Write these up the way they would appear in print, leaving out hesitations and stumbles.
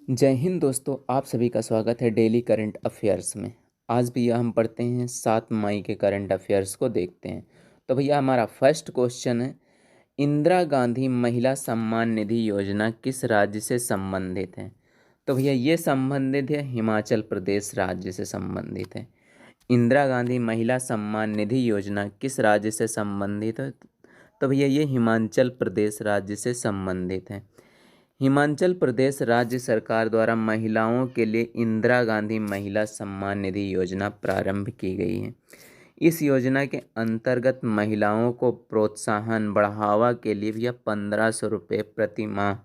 जय हिंद दोस्तों, आप सभी का स्वागत है डेली करंट अफेयर्स में। आज भैया हम पढ़ते हैं 7 मई के करंट अफेयर्स को देखते हैं। तो भैया हमारा फर्स्ट क्वेश्चन है, इंदिरा गांधी महिला सम्मान निधि योजना किस राज्य से संबंधित है? तो भैया ये संबंधित है हिमाचल प्रदेश राज्य से संबंधित है। इंदिरा गांधी महिला सम्मान निधि योजना किस राज्य से संबंधित है? तो भैया ये हिमाचल प्रदेश राज्य से संबंधित है। हिमाचल प्रदेश राज्य सरकार द्वारा महिलाओं के लिए इंदिरा गांधी महिला सम्मान निधि योजना प्रारंभ की गई है। इस योजना के अंतर्गत महिलाओं को प्रोत्साहन बढ़ावा के लिए भी 1500 रुपये प्रति माह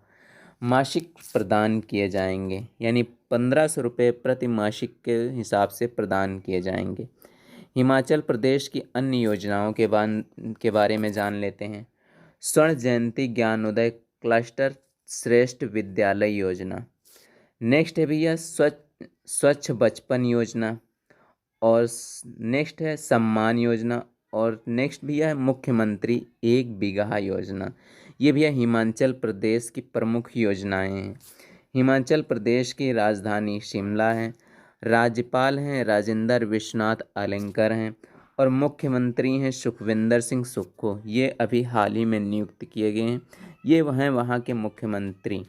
मासिक प्रदान किए जाएंगे, यानी 1500 रुपये प्रति मासिक के हिसाब से प्रदान किए जाएंगे। हिमाचल प्रदेश की अन्य योजनाओं के बारे में जान लेते हैं। स्वर्ण जयंती ज्ञानोदय क्लस्टर श्रेष्ठ विद्यालय योजना। नेक्स्ट है भैया स्वच्छ बचपन योजना। और नेक्स्ट है सम्मान योजना। और नेक्स्ट भैया है मुख्यमंत्री 1 बीघा योजना। ये भैया हिमाचल प्रदेश की प्रमुख योजनाएं हैं। हिमाचल प्रदेश की राजधानी शिमला है। राज्यपाल हैं राजेंद्र विश्वनाथ आलेंकर हैं। और मुख्यमंत्री हैं सुखविंदर सिंह सुक्खू। ये अभी हाल ही में नियुक्त किए गए हैं। ये वहाँ के मुख्यमंत्री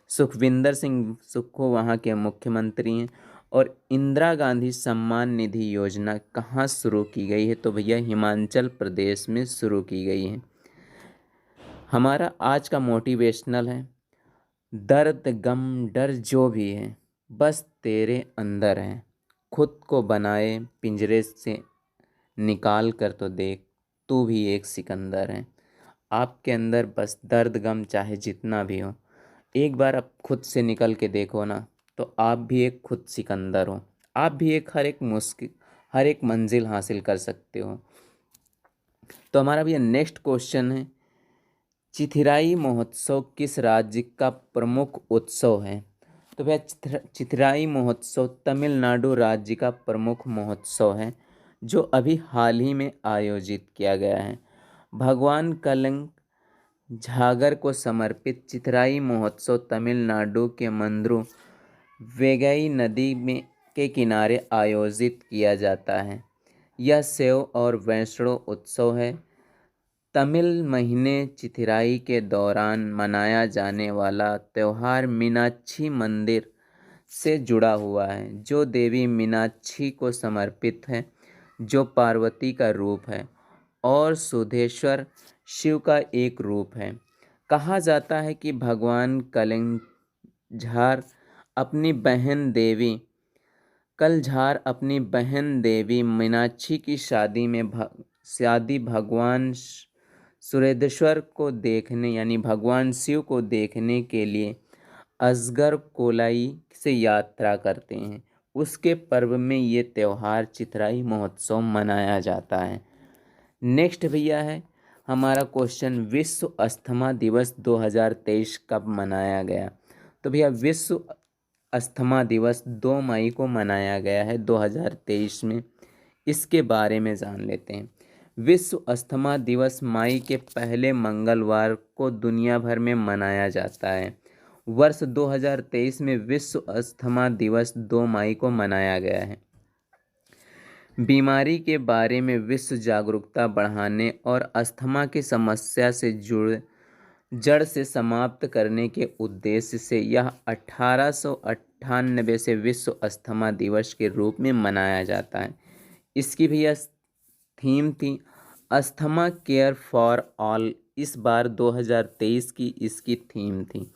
सुखविंदर सिंह सुक्खू वहाँ के मुख्यमंत्री हैं। और इंदिरा गांधी सम्मान निधि योजना कहाँ शुरू की गई है? तो भैया हिमाचल प्रदेश में शुरू की गई है। हमारा आज का मोटिवेशनल है, दर्द गम डर जो भी है बस तेरे अंदर है, खुद को बनाए पिंजरे से निकाल कर तो देख, तू भी एक सिकंदर है। आपके अंदर बस दर्द गम चाहे जितना भी हो, एक बार आप खुद से निकल के देखो ना, तो आप भी एक खुद सिकंदर हो। आप भी एक हर एक मंजिल हासिल कर सकते हो। तो हमारा भी नेक्स्ट क्वेश्चन है, चिथिराई महोत्सव किस राज्य का प्रमुख उत्सव है? तो भैया चिथिराई महोत्सव तमिलनाडु राज्य का प्रमुख महोत्सव है, जो अभी हाल ही में आयोजित किया गया है। भगवान कलंग झागर को समर्पित चिथिराई महोत्सव तमिलनाडु के मंद्रु वेगई नदी में के किनारे आयोजित किया जाता है। यह शैव और वैष्णव उत्सव है। तमिल महीने चिथिराई के दौरान मनाया जाने वाला त्यौहार मीनाक्षी मंदिर से जुड़ा हुआ है, जो देवी मीनाक्षी को समर्पित है, जो पार्वती का रूप है और सुधेश्वर शिव का एक रूप है। कहा जाता है कि भगवान कलंझार अपनी बहन देवी मीनाक्षी की शादी भगवान सूर्येश्वर को देखने, यानी भगवान शिव को देखने के लिए असगर कोलाई से यात्रा करते हैं। उसके पर्व में ये त्यौहार चिथिराई महोत्सव मनाया जाता है। नेक्स्ट भैया है हमारा क्वेश्चन, विश्व अस्थमा दिवस 2023 कब मनाया गया? तो भैया विश्व अस्थमा दिवस 2 मई को मनाया गया है 2023 में। इसके बारे में जान लेते हैं। विश्व अस्थमा दिवस मई के पहले मंगलवार को दुनिया भर में मनाया जाता है। वर्ष 2023 में विश्व अस्थमा दिवस 2 मई को मनाया गया है। बीमारी के बारे में विश्व जागरूकता बढ़ाने और अस्थमा की समस्या से जड़ से समाप्त करने के उद्देश्य से यह 1898 से विश्व अस्थमा दिवस के रूप में मनाया जाता है। इसकी भी यह थीम थी अस्थमा केयर फॉर ऑल। इस बार 2023 की इसकी थीम थी।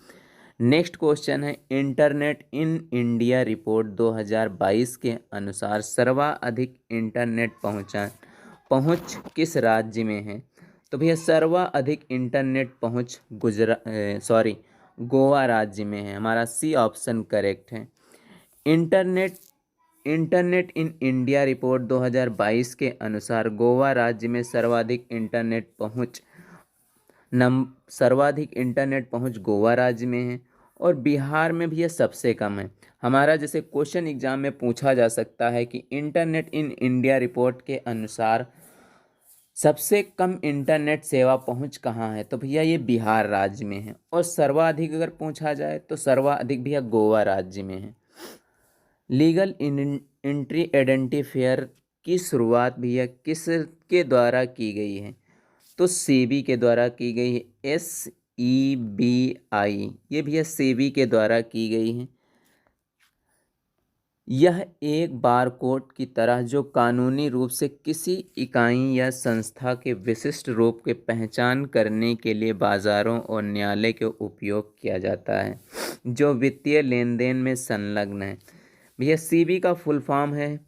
नेक्स्ट क्वेश्चन है, इंटरनेट इन इंडिया रिपोर्ट 2022 के अनुसार सर्वाधिक इंटरनेट पहुंच किस राज्य में है? तो भैया सर्वाधिक इंटरनेट पहुंच गोवा राज्य में है। हमारा सी ऑप्शन करेक्ट है। इंटरनेट इन इंडिया रिपोर्ट 2022 के अनुसार गोवा राज्य में सर्वाधिक इंटरनेट पहुंच गोवा राज्य में है। और बिहार में भी ये सबसे कम है। हमारा जैसे क्वेश्चन एग्जाम में पूछा जा सकता है कि इंटरनेट इन इंडिया रिपोर्ट के अनुसार सबसे कम इंटरनेट सेवा पहुंच कहाँ है? तो भैया ये बिहार राज्य में है। और सर्वाधिक अगर पूछा जाए तो सर्वाधिक भैया गोवा राज्य में है। लीगल एंट्री आइडेंटिफायर की शुरुआत भैया किस के द्वारा की गई है? तो सेबी के द्वारा की गई है। SEBI, ये भैया सेबी के द्वारा की गई है। यह एक बारकोड की तरह जो कानूनी रूप से किसी इकाई या संस्था के विशिष्ट रूप के पहचान करने के लिए बाजारों और न्यायालय के उपयोग किया जाता है, जो वित्तीय लेन देन में संलग्न है। भैया सीबी का फुल फॉर्म है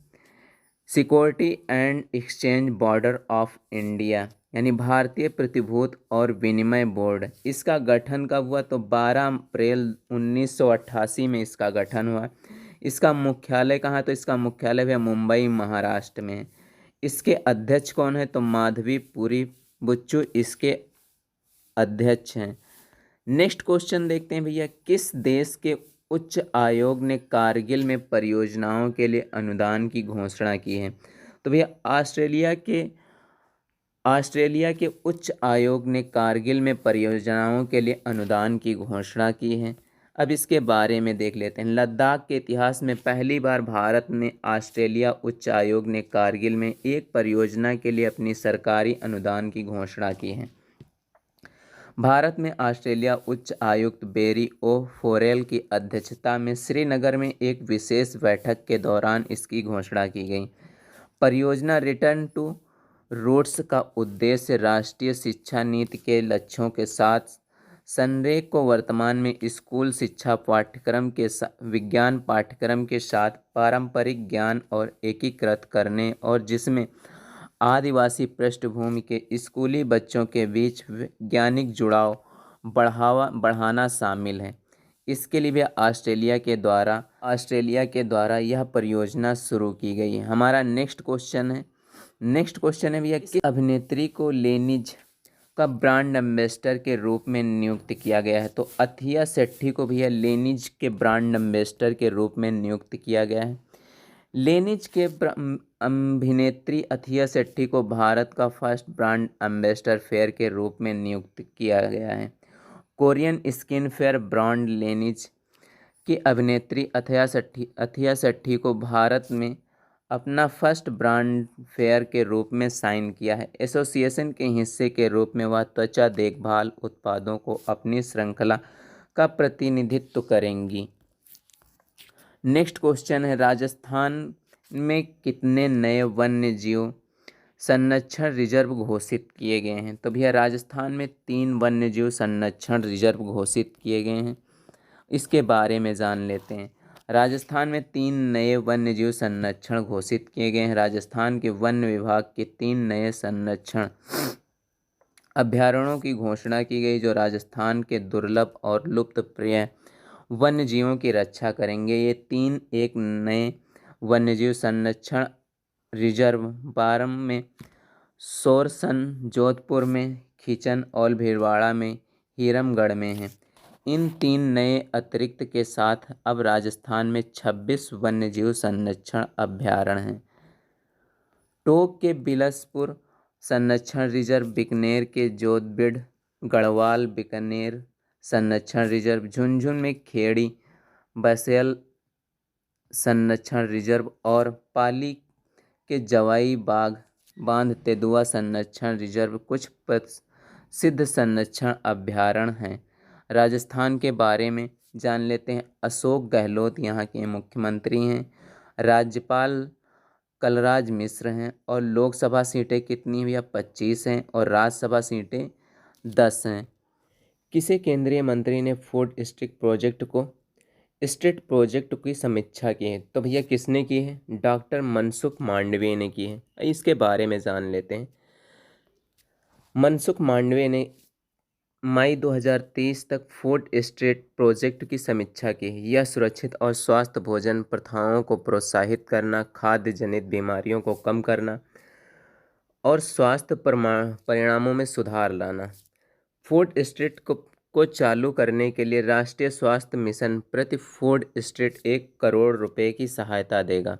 security and exchange board of India, यानी भारतीय प्रतिभूति और विनिमय बोर्ड। इसका गठन कब हुआ? तो 12 अप्रैल 1988 में इसका गठन हुआ। इसका मुख्यालय कहाँ? तो इसका मुख्यालय है मुंबई, महाराष्ट्र में। इसके अध्यक्ष कौन है? तो माधवी पुरी बुच्चू इसके अध्यक्ष हैं। नेक्स्ट क्वेश्चन देखते हैं भैया, किस देश के उच्च आयोग ने कारगिल में परियोजनाओं के लिए अनुदान की घोषणा की है? तो भैया ऑस्ट्रेलिया के उच्च आयोग ने कारगिल में परियोजनाओं के लिए अनुदान की घोषणा की है। अब इसके बारे में देख लेते हैं। लद्दाख के इतिहास में पहली बार भारत में ऑस्ट्रेलिया उच्च आयोग ने कारगिल में एक परियोजना के लिए अपनी सरकारी अनुदान की घोषणा की है। भारत में ऑस्ट्रेलिया उच्च आयुक्त बेरी ओ फोरेल की अध्यक्षता में श्रीनगर में एक विशेष बैठक के दौरान इसकी घोषणा की गई। परियोजना रिटर्न टू रूट्स का उद्देश्य राष्ट्रीय शिक्षा नीति के लक्ष्यों के साथ संरेख को वर्तमान में स्कूल शिक्षा पाठ्यक्रम के विज्ञान पाठ्यक्रम के साथ पारंपरिक ज्ञान और एकीकृत करने और जिसमें आदिवासी पृष्ठभूमि के स्कूली बच्चों के बीच वैज्ञानिक जुड़ाव बढ़ाना शामिल है। इसके लिए भी ऑस्ट्रेलिया के द्वारा यह परियोजना शुरू की गई है। हमारा नेक्स्ट क्वेश्चन है भैया, किस अभिनेत्री को लेनिज का ब्रांड एम्बेसडर के रूप में नियुक्त किया गया है? तो अथिया सेठी को भैया लेनिज के ब्रांड एम्बेसडर के रूप में नियुक्त किया गया है। लेनिज के अभिनेत्री अथिया सेठी को भारत का फर्स्ट ब्रांड एम्बेसडर फेयर के रूप में नियुक्त किया गया है। कोरियन स्किन फेयर ब्रांड लेनिज की अभिनेत्री अथिया सेठी को भारत में अपना फर्स्ट ब्रांड फेयर के रूप में साइन किया है। एसोसिएशन के हिस्से के रूप में वह त्वचा देखभाल उत्पादों को अपनी श्रृंखला का प्रतिनिधित्व करेंगी। नेक्स्ट क्वेश्चन है, राजस्थान में कितने नए वन्य जीव संरक्षण रिजर्व घोषित किए गए हैं? तो भैया राजस्थान में 3 वन्य जीव संरक्षण रिजर्व घोषित किए गए हैं। इसके बारे में जान लेते हैं। राजस्थान में 3 नए वन्य जीव संरक्षण घोषित किए गए हैं। राजस्थान के वन विभाग के 3 नए संरक्षण अभ्यारण्यों की घोषणा की गई, जो राजस्थान के दुर्लभ और लुप्तप्राय वन्य जीवों की रक्षा करेंगे। ये 3 एक नए वन्यजीव संरक्षण रिजर्व बारम में, सोरसन जोधपुर में, खीचन और भीलवाड़ा में, हीरमगढ़ में हैं। इन 3 नए अतिरिक्त के साथ अब राजस्थान में 26 वन्यजीव संरक्षण अभ्यारण्य हैं। टोंक के बिलसपुर संरक्षण रिजर्व, बीकानेर के जोधबिड़ गढ़वाल बीकानेर संरक्षण रिजर्व, झुंझुनू में खेड़ी बसेल संरक्षण रिजर्व और पाली के जवाई बांध तेंदुआ संरक्षण रिजर्व कुछ प्रसिद्ध संरक्षण अभ्यारण्य हैं। राजस्थान के बारे में जान लेते हैं। अशोक गहलोत यहाँ के मुख्यमंत्री हैं। राज्यपाल कलराज मिश्र हैं। और लोकसभा सीटें कितनी हुई? 25 हैं। और राज्यसभा सीटें 10 हैं। किसे केंद्रीय मंत्री ने फूड स्ट्रीट प्रोजेक्ट की समीक्षा की है? तो भैया किसने की है? डॉक्टर मनसुख मांडविया ने की है। इसके बारे में जान लेते हैं। मनसुख मांडविया ने मई 2023 तक फूड स्ट्रीट प्रोजेक्ट की समीक्षा की है। यह सुरक्षित और स्वस्थ भोजन प्रथाओं को प्रोत्साहित करना, खाद्य जनित बीमारियों को कम करना और स्वास्थ्य परिणामों में सुधार लाना। फूड स्ट्रीट को चालू करने के लिए राष्ट्रीय स्वास्थ्य मिशन प्रति फूड स्ट्रीट 1 करोड़ रुपए की सहायता देगा।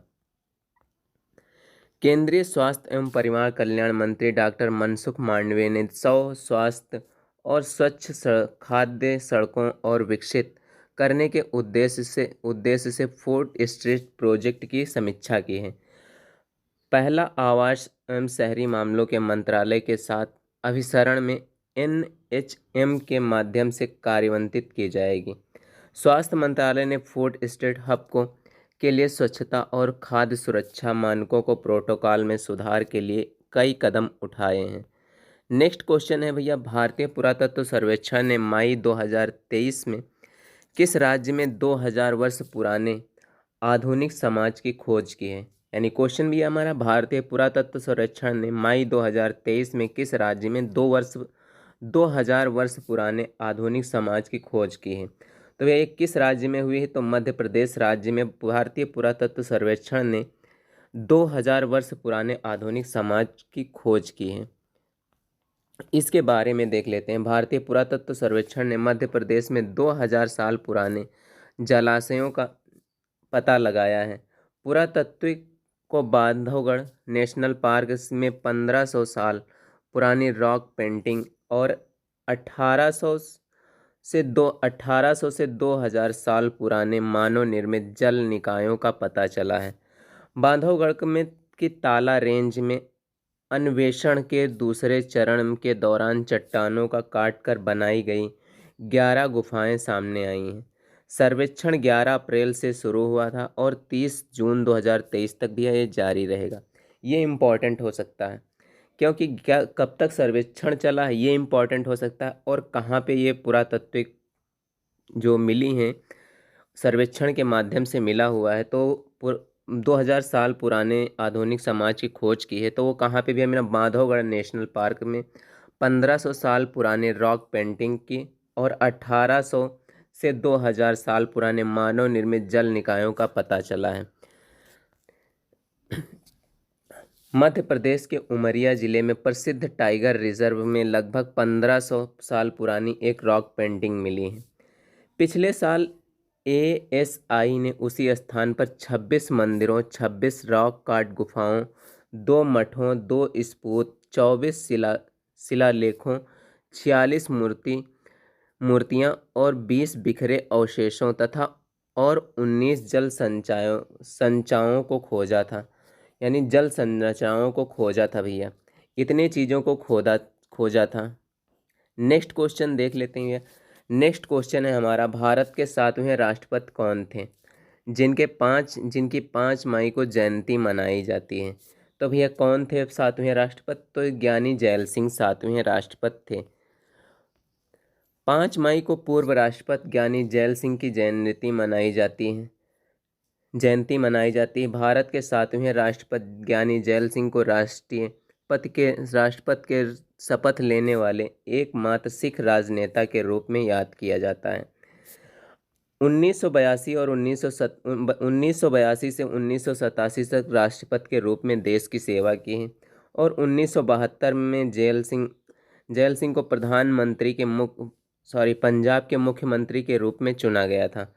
केंद्रीय स्वास्थ्य एवं परिवार कल्याण मंत्री डॉक्टर मनसुख मांडविया ने 100 स्वास्थ्य और स्वच्छ खाद्य सड़कों और विकसित करने के उद्देश्य से फूड स्ट्रीट प्रोजेक्ट की समीक्षा की है। पहला आवास एवं शहरी मामलों के मंत्रालय के साथ अभिसरण में NHM के माध्यम से कार्यान्वित की जाएगी। स्वास्थ्य मंत्रालय ने फूड स्ट्रीट हब को के लिए स्वच्छता और खाद्य सुरक्षा मानकों को प्रोटोकॉल में सुधार के लिए कई कदम उठाए हैं। नेक्स्ट क्वेश्चन है भैया, भारतीय पुरातत्व सर्वेक्षण ने मई 2023 में किस राज्य में 2000 वर्ष पुराने आधुनिक समाज की खोज की है। यानी क्वेश्चन भी हमारा, भारतीय पुरातत्व सर्वेक्षण ने मई 2023 में किस राज्य में 2000 वर्ष पुराने आधुनिक समाज की खोज की है। तो यह किस राज्य में हुई है, तो मध्य प्रदेश राज्य में भारतीय पुरातत्व सर्वेक्षण ने 2000 वर्ष पुराने आधुनिक समाज की खोज की है। इसके बारे में देख लेते हैं। भारतीय पुरातत्व सर्वेक्षण ने मध्य प्रदेश में 2000 साल पुराने जलाशयों का पता लगाया है। पुरातत्विक को बांधवगढ़ नेशनल पार्क में 1500 साल पुरानी रॉक पेंटिंग और 1800 से 2000 साल पुराने मानव निर्मित जल निकायों का पता चला है। बांधवगढ़ में की ताला रेंज में अन्वेषण के दूसरे चरण के दौरान चट्टानों का काटकर बनाई गई 11 गुफाएं सामने आई हैं। सर्वेक्षण 11 अप्रैल से शुरू हुआ था और 30 जून 2023 तक भी ये जारी रहेगा। ये इम्पॉर्टेंट हो सकता है क्योंकि क्या कब तक सर्वेक्षण चला है ये इम्पॉर्टेंट हो सकता है, और कहाँ पे ये पुरातात्विक जो मिली हैं सर्वेक्षण के माध्यम से मिला हुआ है। तो 2000 साल पुराने आधुनिक समाज की खोज की है, तो वो कहाँ पे भी है, बांधवगढ़ नेशनल पार्क में 1500 साल पुराने रॉक पेंटिंग की और 1800 से 2000 साल पुराने मानव निर्मित जल निकायों का पता चला है। मध्य प्रदेश के उमरिया जिले में प्रसिद्ध टाइगर रिजर्व में लगभग 1500 साल पुरानी एक रॉक पेंटिंग मिली है। पिछले साल ASI ने उसी स्थान पर 26 मंदिरों, 26 रॉक काट गुफाओं, 2 मठों, 2 स्तूप, 24 शिलालेखों, 46 मूर्तियां और 20 बिखरे अवशेषों तथा और 19 जल संचयों को खोजा था। यानी जल संरचनाओं को खोजा था भैया, इतने चीज़ों को खोजा था। नेक्स्ट क्वेश्चन देख लेते हैं। नेक्स्ट क्वेश्चन है हमारा, भारत के 7वें राष्ट्रपति कौन थे जिनकी 5 मई को जयंती मनाई जाती है। तो भैया कौन थे 7वें राष्ट्रपति, तो ज्ञानी जैल सिंह 7वें राष्ट्रपति थे। 5 मई को पूर्व राष्ट्रपति ज्ञानी जैल सिंह की जयंती मनाई जाती है। भारत के 7वें राष्ट्रपति ज्ञानी जैल सिंह को राष्ट्रपति के शपथ लेने वाले एकमात्र सिख राजनेता के रूप में याद किया जाता है। 1982 से 1987 तक राष्ट्रपति के रूप में देश की सेवा की है और 1972 में जैल सिंह को पंजाब के मुख्यमंत्री के रूप में चुना गया था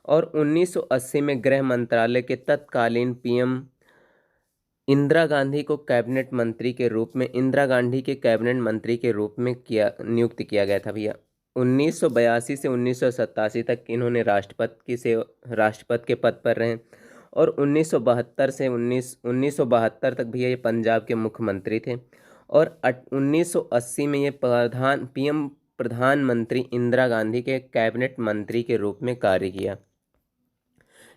और 1980 में गृह मंत्रालय के तत्कालीन PM इंदिरा गांधी के कैबिनेट मंत्री के रूप में नियुक्त किया गया था भैया। 1982 से 1987 तक इन्होंने राष्ट्रपति के पद पर रहे और 1972 से 1972 तक भैया ये पंजाब के मुख्यमंत्री थे और 1980 में ये प्रधानमंत्री इंदिरा गांधी के कैबिनेट मंत्री के रूप में कार्य किया।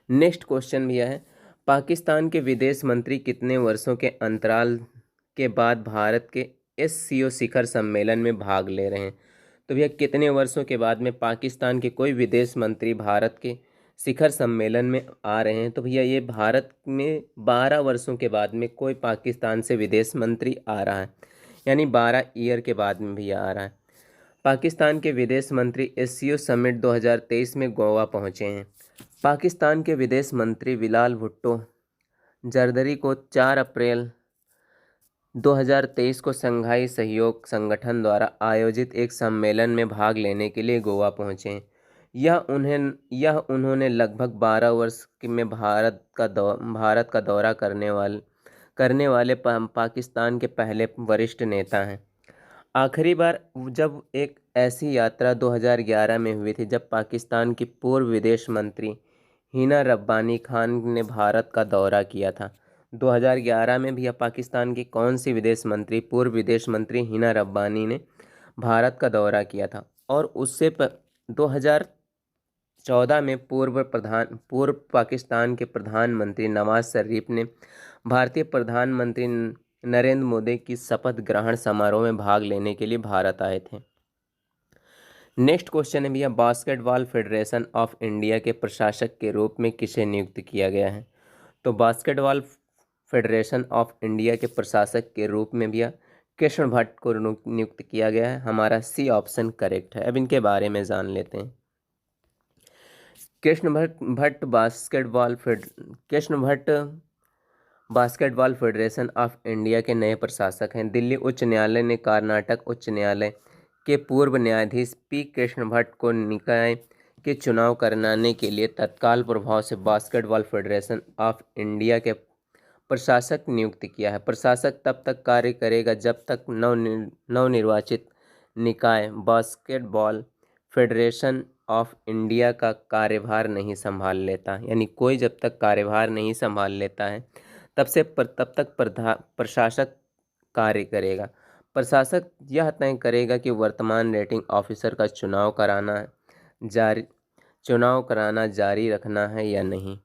नेक्स्ट क्वेश्चन भैया है, पाकिस्तान के विदेश मंत्री कितने वर्षों के अंतराल के बाद भारत के SCO शिखर सम्मेलन में भाग ले रहे हैं। तो भैया कितने वर्षों के बाद में पाकिस्तान के कोई विदेश मंत्री भारत के शिखर सम्मेलन में आ रहे हैं। तो भैया ये भारत में 12 वर्षों के बाद में कोई पाकिस्तान से विदेश मंत्री आ रहा है, यानी 12 ईयर के बाद में भैया आ रहा है। पाकिस्तान के विदेश मंत्री SCO समिट 2023 में गोवा पहुंचे हैं। पाकिस्तान के विदेश मंत्री बिलाल भुट्टो जरदरी को 4 अप्रैल 2023 को शंघाई सहयोग संगठन द्वारा आयोजित एक सम्मेलन में भाग लेने के लिए गोवा पहुंचे हैं। यह उन्होंने लगभग 12 वर्ष में भारत का दौरा करने वाले पाकिस्तान के पहले वरिष्ठ नेता हैं। आखिरी बार जब एक ऐसी यात्रा 2011 में हुई थी जब पाकिस्तान की पूर्व विदेश मंत्री हिना रब्बानी खान ने भारत का दौरा किया था। 2011 में भी पाकिस्तान की कौन सी पूर्व विदेश मंत्री हिना रब्बानी ने भारत का दौरा किया था। और उससे 2014 में पूर्व पाकिस्तान के प्रधानमंत्री नवाज शरीफ ने भारतीय प्रधानमंत्री नरेंद्र मोदी की शपथ ग्रहण समारोह में भाग लेने के लिए भारत आए थे। नेक्स्ट क्वेश्चन है भैया, बास्केटबॉल फेडरेशन ऑफ इंडिया के प्रशासक के रूप में किसे नियुक्त किया गया है। तो बास्केटबॉल फेडरेशन ऑफ इंडिया के प्रशासक के रूप में भैया कृष्ण भट्ट को नियुक्त किया गया है। हमारा सी ऑप्शन करेक्ट है। अब इनके बारे में जान लेते हैं। Krishna Bhatt basketball federation of India के नए प्रशासक हैं। दिल्ली उच्च न्यायालय ने कर्नाटक उच्च न्यायालय के पूर्व न्यायाधीश पी कृष्ण भट्ट को निकाय के चुनाव कराने के लिए तत्काल प्रभाव से बास्केटबॉल फेडरेशन ऑफ इंडिया के प्रशासक नियुक्त किया है। प्रशासक तब तक कार्य करेगा जब तक नवनिर्वाचित निकाय बास्केटबॉल फेडरेशन ऑफ इंडिया का कार्यभार नहीं संभाल लेता। यानी कोई जब तक कार्यभार नहीं संभाल लेता है तब तक प्रशासक कार्य करेगा। प्रशासक यह तय करेगा कि वर्तमान रेटिंग ऑफिसर का चुनाव कराना जारी रखना है या नहीं।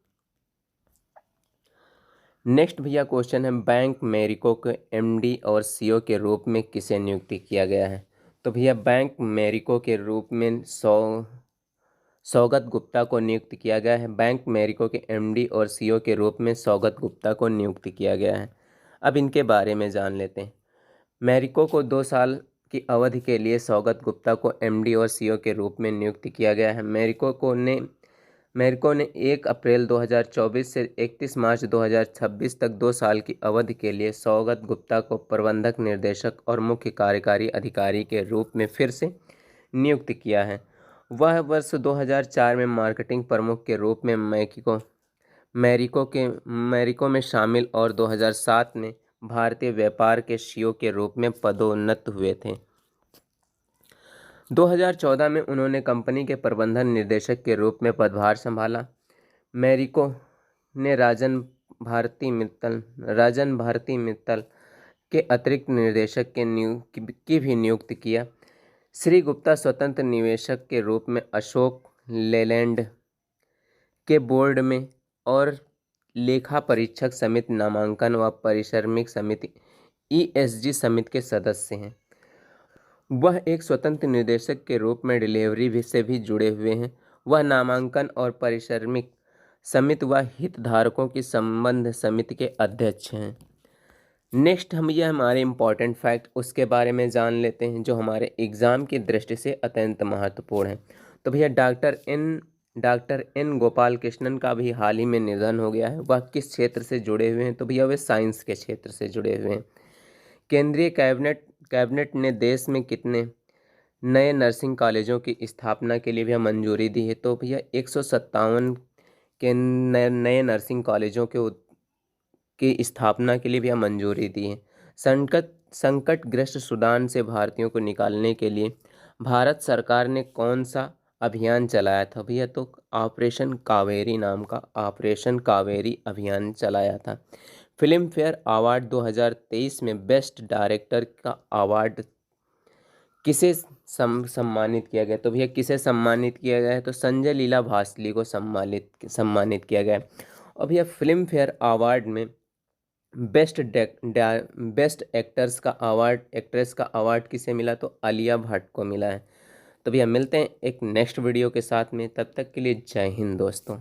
नेक्स्ट भैया क्वेश्चन है, बैंक मेरिको के एमडी और सीईओ के रूप में किसे नियुक्त किया गया है। तो भैया बैंक मेरिको के रूप में सौगत गुप्ता को नियुक्त किया गया है। बैंक मेरिको के एमडी और सीईओ के रूप में सौगत गुप्ता को नियुक्त किया गया है। अब इनके बारे में जान लेते हैं। मेरिको को 2 साल की अवधि के लिए सौगत गुप्ता को एमडी और सीईओ के रूप में नियुक्त किया गया है। मेरिको ने 1 अप्रैल 2024 से 31 मार्च 2026 तक 2 साल की अवधि के लिए सौगत गुप्ता को प्रबंधक निदेशक और मुख्य कार्यकारी अधिकारी के रूप में फिर से नियुक्त किया है। वह वर्ष 2004 में मार्केटिंग प्रमुख के रूप में मेरिको में शामिल और 2007 में भारतीय व्यापार के सीईओ के रूप में पदोन्नत हुए थे। 2014 में उन्होंने कंपनी के प्रबंधन निर्देशक के रूप में पदभार संभाला। मेरिको ने राजन भारती मित्तल के अतिरिक्त निर्देशक की भी नियुक्त किया। श्री गुप्ता स्वतंत्र निवेशक के रूप में अशोक लेलैंड के बोर्ड में और लेखा परीक्षक समिति, नामांकन व परिश्रमिक समिति ESG समिति के सदस्य हैं। वह एक स्वतंत्र निदेशक के रूप में डिलीवरी से भी जुड़े हुए हैं। वह नामांकन और परिश्रमिक समिति व हितधारकों की संबंध समिति के अध्यक्ष हैं। नेक्स्ट यह हमारे इम्पॉर्टेंट फैक्ट उसके बारे में जान लेते हैं जो हमारे एग्ज़ाम की दृष्टि से अत्यंत महत्वपूर्ण है। तो भैया डॉक्टर एन गोपाल कृष्णन का भी हाल ही में निधन हो गया है। वह किस क्षेत्र से जुड़े हुए हैं। तो भैया वे साइंस के क्षेत्र से जुड़े हुए हैं। केंद्रीय कैबिनेट ने देश में कितने नए नर्सिंग कॉलेजों की स्थापना के लिए भी मंजूरी दी है। तो भैया 157 के नए नर्सिंग कॉलेजों की स्थापना के लिए भी मंजूरी दी है। संकटग्रस्त सूडान से भारतीयों को निकालने के लिए भारत सरकार ने कौन सा अभियान चलाया था भैया। तो ऑपरेशन कावेरी नाम का ऑपरेशन कावेरी अभियान चलाया था। फिल्म फेयर अवार्ड 2023 में बेस्ट डायरेक्टर का अवार्ड किसे सम्मानित किया गया। तो भैया किसे सम्मानित किया गया है। तो संजय लीला भांसली को सम्मानित किया गया। और भैया फिल्म फेयर अवार्ड में बेस्ट एक्ट्रेस का अवार्ड किसे मिला। तो आलिया भट्ट को मिला है। तो भैया मिलते हैं एक नेक्स्ट वीडियो के साथ में, तब तक के लिए जय हिंद दोस्तों।